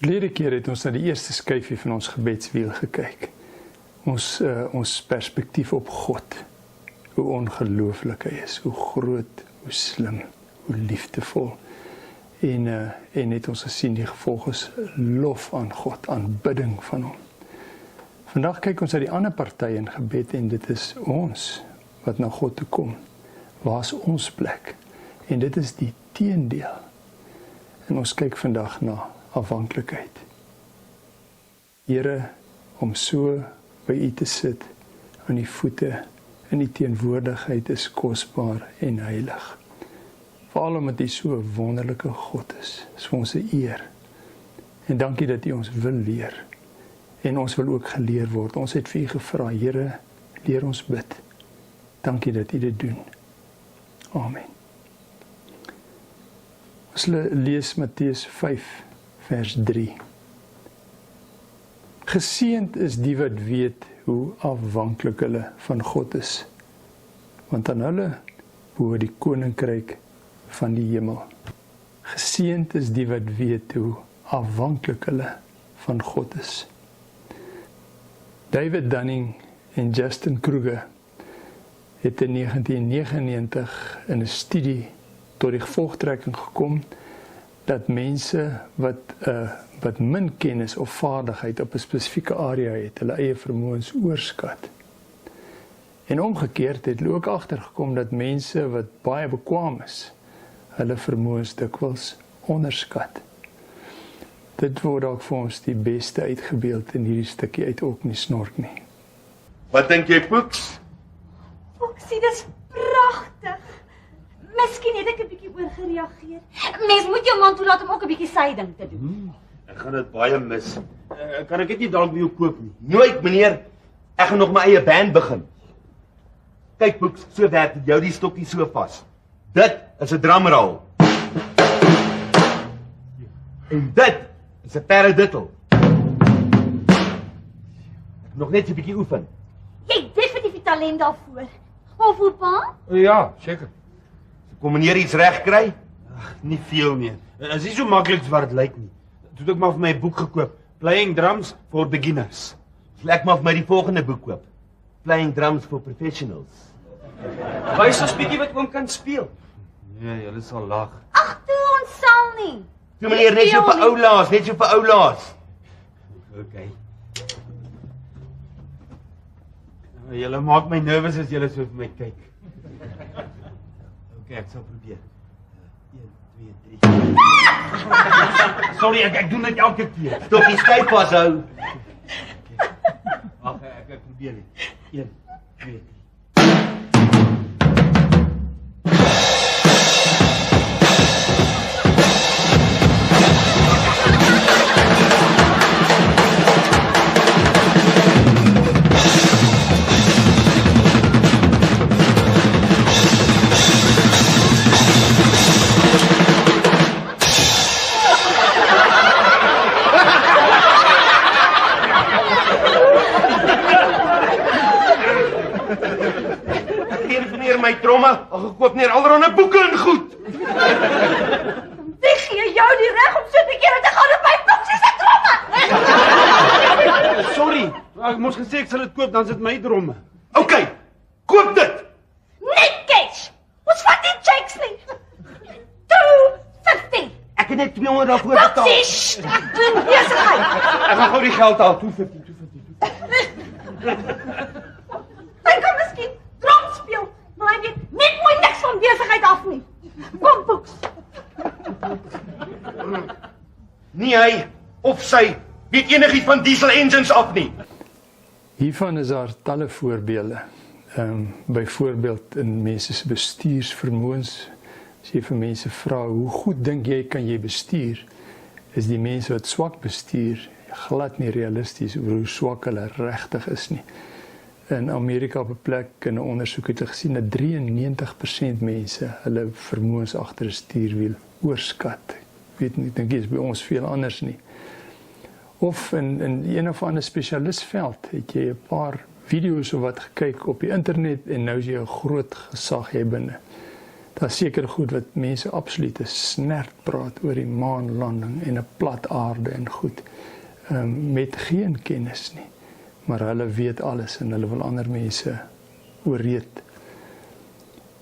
Verlede keer het ons na die eerste skuifie van ons gebedswiel gekyk. Ons perspektief op God. Hoe ongelooflik hy is, hoe groot, hoe slim, hoe liefdevol. En het ons gesien die gevolg is lof aan God, aanbidding van hom. Vandag kyk ons na die ander party in gebed en dit is ons wat na God toe kom. Waar is ons plek? En dit is die teendeel. En ons kyk vandag na afhanklikheid. Here, om so by U te sit aan die voete in die teenwoordigheid is kosbaar en heilig. Veral omdat U so 'n wonderlike God is. Dit is vir ons 'n eer. En dankie dat U ons wil leer. En ons wil ook geleer word. Ons het vir U gevra, Here, leer ons bid. Dankie dat U dit doen. Amen. Ons lees Matteus 5, vers 3. Geseënd is die wat weet hoe afhanklik hulle van God is, want aan hulle behoort die koninkryk van die hemel. Geseënd is die wat weet hoe afhanklik hulle van God is. David Dunning en Justin Kruger het in 1999 in 'n studie tot die gevolgtrekking gekom dat mense wat min kennis of vaardigheid op 'n spesifieke area het, hulle eie vermoëns oorskat. En omgekeerd het hulle ook agtergekom dat mense wat baie bekwaam is, hulle vermoëns dikwels onderskat. Dit word ook vir ons die beste uitgebeeld in hierdie stukkie uit Ook nie snork nie. Wat dink jy, Poeks? Poeksie, dis pragtig. Miskien het ek 'n bietjie oorgereageer. Mens moet jou man toelaat om ook 'n bietjie sy ding te doen. Ek gaan dit baie mis. Kan ek dit nie dalk by jou koop nie? Nooit, meneer. Ek gaan nog my eie band begin. Kyk, Poeks, so werk dit. Jou die stokkie so vas. Dit is 'n drumroll. En dit is 'n paradiddle. Nog net 'n bietjie oefen. Jy het definitief die talent daarvoor. Of hoe, pa? Ja, seker. Kom meneer iets reg kry? Nie veel nie. Dit is nie so maklik wat dit lyk nie. Toe het ek maar vir my 'n boek gekoop, Playing Drums for Beginners. Ek mag my die volgende boek koop. Playing Drums for Professionals. Wys ons bietjie wat oom kan speel. Nee, julle sal lag. Ag, toe ons sal nie. Toe meneer, net so vir oulaas, net so vir oulaas. Okay. Julle maak my nervus as julle so vir my kyk. Okay, ek sal probeer. 1, 2, 3. Sorry, ek doen dit elke keer. Stop die styf vashou. Wag, ek probeer net. 1, 2, 3. My tromme, al gekoop neer allerhande boeke en goed. Wie gee jou die reg om so te keer te gaan op my Poeksie se tromme? Sorry, ek moes gesê ek sal dit koop, dan is dit my dromme. Okay, koop dit. Net cash. Ons vat nie checks nie. 250. Ek het net 200 daarvoor betaal. Poeksie, ek doen besigheid. Ek gaan gou die geld haal, 250. Hy kan miskien drum speel. Maar hy weet net mooi niks van besigheid af nie. Kom, Poeks. Nie hy of sy weet enigiets van diesel engines af nie. Hiervan is daar talle voorbeelde. Byvoorbeeld in mense se bestuursvermoëns. As jy vir mense vra, hoe goed dink jy kan jy bestuur? Is die mense wat swak bestuur glad nie realisties oor hoe swak hulle regtig is nie. In Amerika op 'n plek in 'n ondersoek het hulle gesien dat 93% mense hulle vermoëns agter 'n stuurwiel oorskat. Ek weet nie, ek dink dit is by ons veel anders nie. Of in een of ander spesialistveld het jy 'n paar video's of wat gekyk op die internet en nou is jy 'n groot gesag hier binne. Daar's seker goed wat mense absoluut 'n snert praat oor die maanlanding en 'n plat aarde en goed, met geen kennis nie. Maar hulle weet alles en hulle wil ander mense ooreed.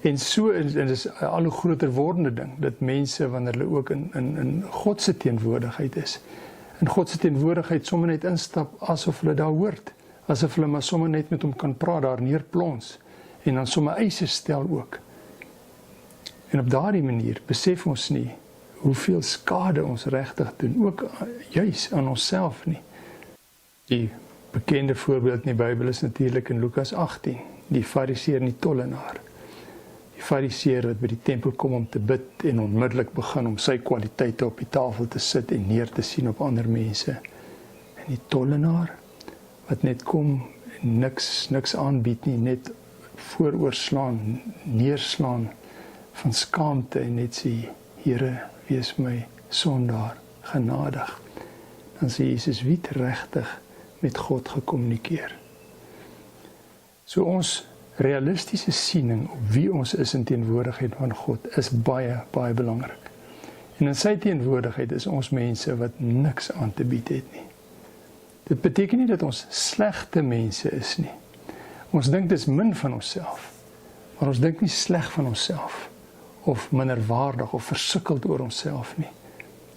En so is dit 'n al hoe groter wordende ding, dat mense, wanneer hulle ook in God se teenwoordigheid is, in God se teenwoordigheid sommer net instap asof hulle daar hoort, asof hulle maar sommer net met hom kan praat, daar neerplons, en dan sommer eise stel ook. En op daardie manier besef ons nie hoeveel skade ons regtig doen, ook juis aan onsself nie. Die bekende voorbeeld in die Bybel is natuurlik in Lukas 18, die fariseer en die tollenaar. Die fariseer wat by die tempel kom om te bid en onmiddellik begin om sy kwaliteite op die tafel te sit en neer te sien op ander mense. En die tollenaar wat net kom en niks aanbied nie, net vooroorslaan, neerslaan van skaamte en net sê, Here, wees my sondaar genadig. Dan sê Jesus, wie het regtig met God gekommunikeer. So ons realistiese siening op wie ons is in teenwoordigheid van God is baie, baie belangrik. En in sy teenwoordigheid is ons mense wat niks aan te bied het nie. Dit beteken nie dat ons slegte mense is nie. Ons dink dis min van onsself, maar ons dink nie sleg van onsself, of minderwaardig of versukkeld oor onsself nie.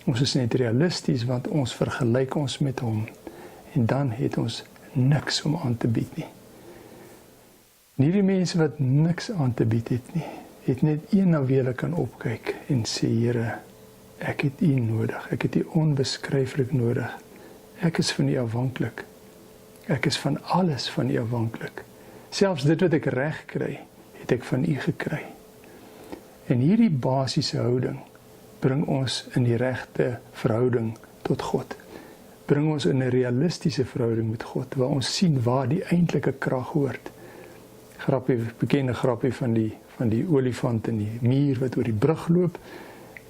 Ons is net realisties, want ons vergelyk ons met hom, en dan het ons niks om aan te bied nie. Nie die mense wat niks aan te bied het nie, het net een na wie hulle kan opkyk en sê, Here, ek het U nodig, ek het U onbeskryflik nodig, ek is van U afhanklik, ek is van alles van U afhanklik, selfs dit wat ek reg kry, het ek van U gekry. En hierdie basiese houding bring ons in die regte verhouding tot God, bring ons in 'n realistiese verhouding met God, waar ons sien waar die eintlike krag hoort. Bekende grappie van die olifant in die muur wat oor die brug loop,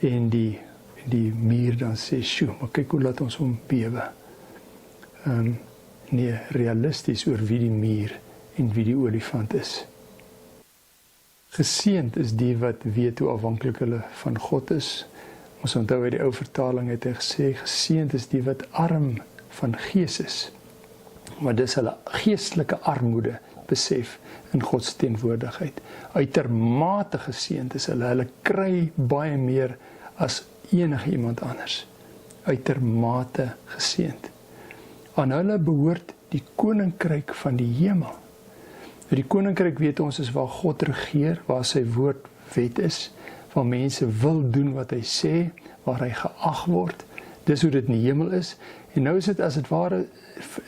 en die muur dan sê, sjoe, maar kyk hoe laat ons hom bewe. Nee, realisties oor wie die muur en wie die olifant is. Geseënd is die wat weet hoe afhanklik hulle van God is. Ons onthou uit die ou vertaling het hy gesê, geseënd is die wat arm van gees is. Maar dis hulle geestelike armoede besef in God se teenwoordigheid. Uitermate geseënd is hulle kry baie meer as enige iemand anders. Uitermate geseënd. Aan hulle behoort die koninkryk van die hemel. Die koninkryk, weet ons, is waar God regeer, waar sy woord wet is, waar mense wil doen wat hy sê, waar hy geag word. Dis hoe dit in die hemel is. En nou is dit as het ware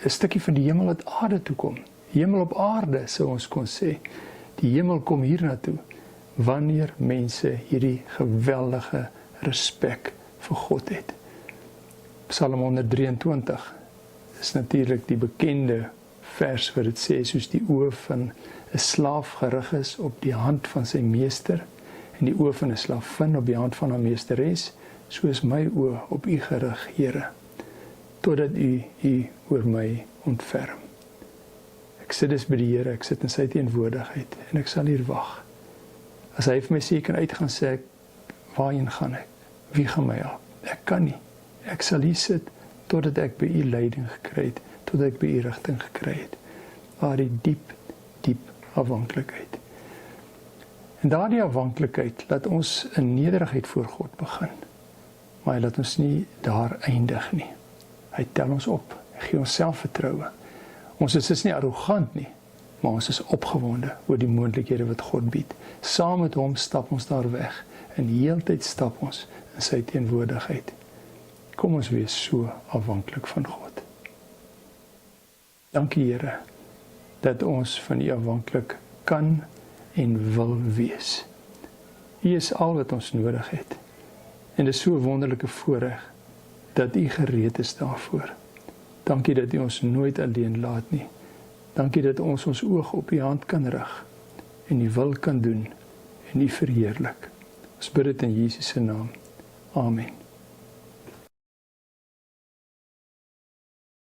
'n stukkie van die hemel wat aarde toe kom. Hemel op aarde, sou ons kon sê. Die hemel kom hier na toe, wanneer mense hierdie geweldige respek vir God het. Psalm 123 is natuurlik die bekende vers wat dit sê, soos die oë van 'n slaaf gerig is op die hand van sy meester, en die oë van 'n slavin op die hand van haar meesteres, so is my oë op U gerig, Here, totdat U oor my ontferm. Ek sit dus by die Here, ek sit in sy teenwoordigheid, en ek sal hier wag. As hy vir my sê, kan uitgaan, sê ek, waarheen gaan ek? Wie gaan my help? Ek kan nie. Ek sal hier sit, totdat ek by U leiding gekry het, totdat ek by U rigting gekry het. Waar die diep afhanklikheid. En daardie afhanklikheid laat ons in nederigheid voor God begin. Maar hy laat ons nie daar eindig nie. Hy tel ons op, hy gee ons selfvertroue. Ons is nie arrogant nie, maar ons is opgewonde oor die moontlikhede wat God bied. Saam met hom stap ons daar weg, en die heeltyd stap ons in sy teenwoordigheid. Kom ons wees so afhanklik van God. Dankie, Here, dat ons van U afhanklik kan en wil wees. U is al wat ons nodig het. En dit is so 'n wonderlike voorreg dat U gereed is daarvoor. Dankie dat U ons nooit alleen laat nie. Dankie dat ons oog op U hand kan rig en U wil kan doen en U verheerlik. Ons bid dit in Jesus se naam. Amen.